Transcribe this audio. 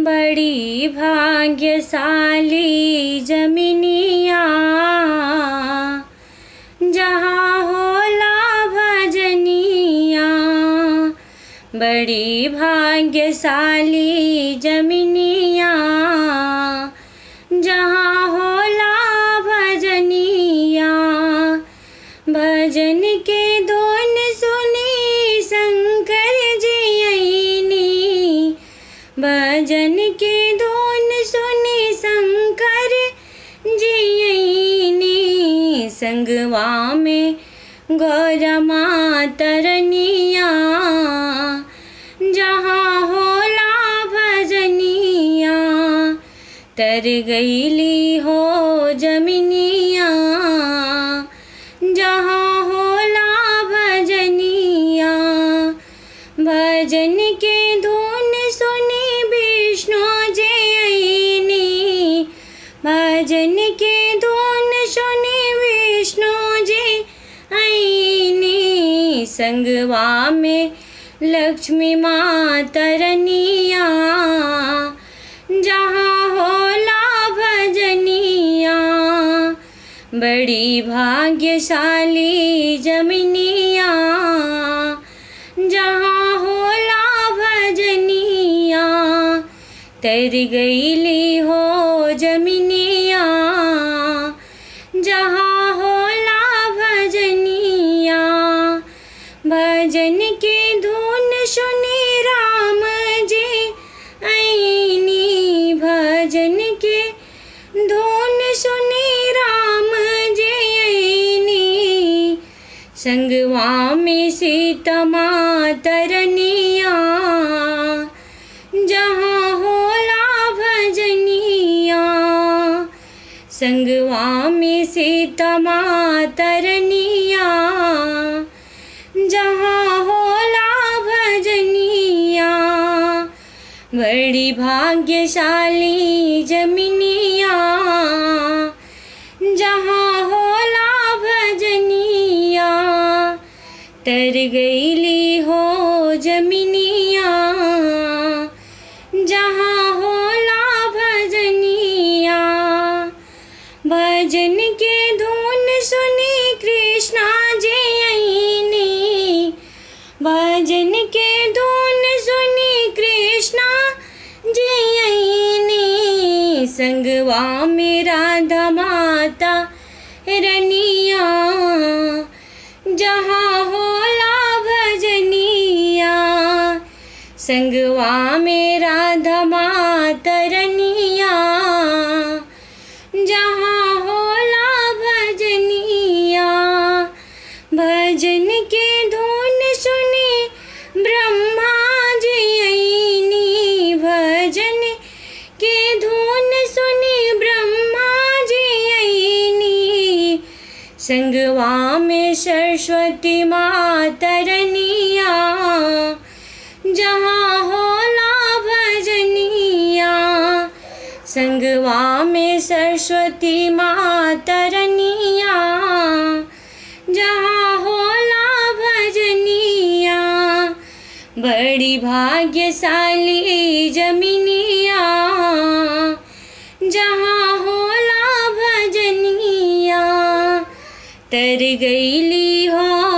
बड़ी भाग्यशाली जमिनिया जहाँ होला भजनिया। बड़ी भाग्यशाली जमिनिया जहाँ होला भजनिया। भजन के धुन सुनी शंकर जी अइनी। भजन के धुन सुनी शंकर जी अइनी। संगवा में गौरा मातरनिया जहाँ होला भजनिया। तर गईली हो जमिनिया जहाँ होला भजनिया। भजन के धुन सुनी विष्णु जी अइनी। भजन के धुन सुनी विष्णु जी अइनी। संगवा में लक्ष्मी मातरनिया जहाँ होला भजनिया। बड़ी भाग्यशाली जमिनिया जहाँ होला भजनिया। तर गईली हो जमिनिया जहाँ होला भजनिया। भजन के धुन सुनी राम जी अइनी। भजन के धुन सुनी राम जी अइनी। संगवा में सीता मातरनिया जहाँ होला भजनिया। संगवा में सीता मातरनिया जहाँ होला भजनिया। बड़ी भाग्यशाली जमिनिया जहाँ होला भजनिया। तर गईली हो जमिनिया जहाँ होला भजनिया। भजन के धुन सुनी कृष्णा जी अइनी। भजन के धुन सुनी कृष्णा जी अइनी। संगवा में राधा माता रनिया जहाँ होला भजनिया। संगवा में राधा माता रनिया जहाँ होला भजनिया। भजन के धुन सुनी ब्रह्मा जी अइनी। भजन के धुन सुनी ब्रह्मा जी अइनी। संगवा में सरस्वती मातरनिया जहाँ होला भजनिया। संगवा में सरस्वती मातरनिया जहाँ होला भजनिया। बड़ी भाग्यशाली जमिनिया जहाँ होला भजनिया। तर गईली हो